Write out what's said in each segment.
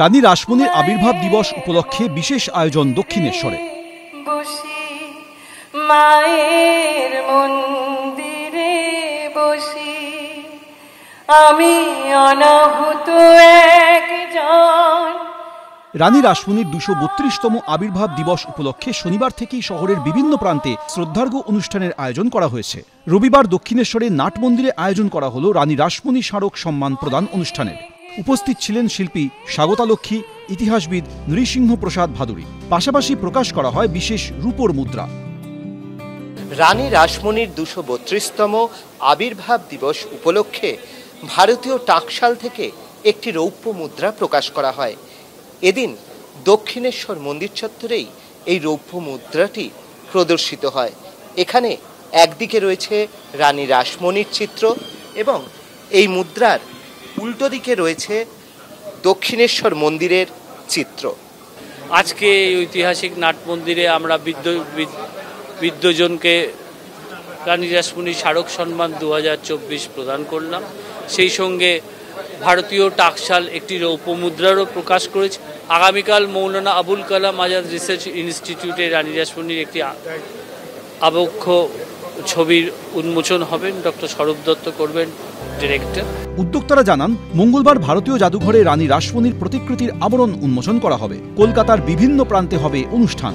রানী রাসমণির আবির্ভাব দিবস উপলক্ষে বিশেষ আয়োজন দক্ষিণেশ্বরে। মায়ের মন্দিরে বসি আমি অনাহুত একজন। রানী রাসমণির ২৩২তম আবির্ভাব দিবস উপলক্ষে শনিবার থেকেই শহরের বিভিন্ন প্রান্তে শ্রদ্ধার্ঘ্য অনুষ্ঠানের আয়োজন করা হয়েছে। রবিবার দক্ষিণেশ্বরে নাট মন্দিরে আয়োজন করা হলো রানী রাসমণি স্মারক সম্মান প্রদান অনুষ্ঠানের। উপস্থিত ছিলেন শিল্পী স্বাগতা লক্ষ্মী, ইতিহাসবিদ নৃসিংহ প্রসাদ ভাদুরী। পাশাপাশি প্রকাশ করা হয় বিশেষ রূপোর মুদ্রা। রানী রাসমণির ২৩২তম আবির্ভাব দিবস উপলক্ষে ভারতীয় টাকশাল থেকে একটি রৌপ্য মুদ্রা প্রকাশ করা হয়। এদিন দক্ষিণেশ্বর মন্দির চত্বরেই এই রৌপ্য মুদ্রাটি প্রদর্শিত হয়। এখানে একদিকে রয়েছে রানী রাসমণির চিত্র এবং এই মুদ্রার উল্টো দিকে রয়েছে দক্ষিণেশ্বর মন্দিরের চিত্র। আজকে এই ঐতিহাসিক নাট মন্দিরে আমরা বিদ্বজনকে রানী রাসমণি স্মারক সম্মান ২০২৪ প্রদান করলাম। সেই সঙ্গে ভারতীয় টাকশাল একটি রৌপ্য মুদ্রারও প্রকাশ করেছে। আগামীকাল মৌলানা আবুল কালাম আজাদ রিসার্চ ইনস্টিটিউটে রানী রাসমণির একটি আবক্ষ ছবির উন্মোচন হবেন, ডক্টর স্বরূপ দত্ত করবেন ডিরেক্টর। উদ্যোক্তারা জানান, মঙ্গলবার ভারতীয় জাদুঘরে রানী রাসমণির প্রতিকৃতির আবরণ উন্মোচন করা হবে। কলকাতার বিভিন্ন প্রান্তে হবে অনুষ্ঠান।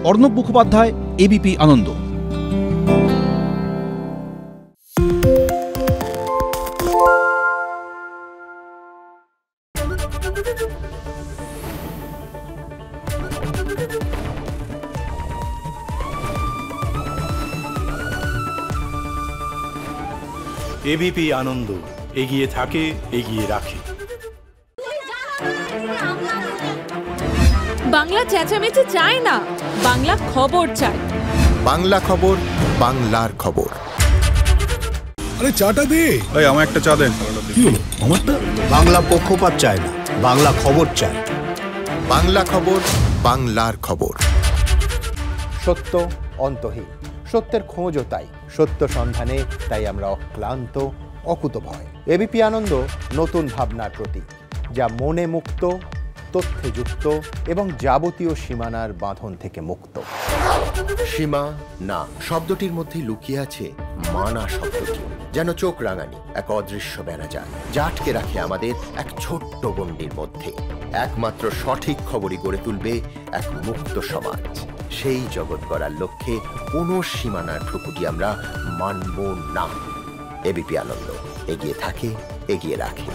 অর্ণব মুখোপাধ্যায়, এবিপি আনন্দ। এবিপি আনন্দ, এগিয়ে থাকে, এগিয়ে রাখে। বাংলা চেঁচামেচি চায় না, বাংলা খবর চায়। বাংলা খবর, বাংলার খবর। আরে চাটা দে। এই আমার একটা চা দেন। কি হলো আমারটা? বাংলা পক্ষপাত চায় না, বাংলা খবর চায়। বাংলা খবর, বাংলার খবর। সত্য অন্তহীন, সত্যের খোঁজও তাই, সত্য সন্ধানে তাই আমরা অক্লান্ত, অকুতভয়। এবিপি আনন্দ নতুন ভাবনার প্রতীক, যা মনে মুক্ত, তথ্যে যুক্ত এবং যাবতীয় সীমানার বাঁধন থেকে মুক্ত। সীমা না শব্দটির মধ্যে লুকিয়ে আছে মানা শব্দটি, যেন চোখ রাঙানি এক অদৃশ্য বেড়াজাল, যা আটকে রাখে আমাদের এক ছোট্ট গণ্ডির মধ্যে। একমাত্র সঠিক খবরই গড়ে তুলবে এক মুক্ত সমাজ। সেই জগৎ গড়ার লক্ষ্যে কোনো সীমানার ঠুকুটি আমরা মানব না। এবিপি আনন্দ, এগিয়ে থাকে, এগিয়ে রাখে।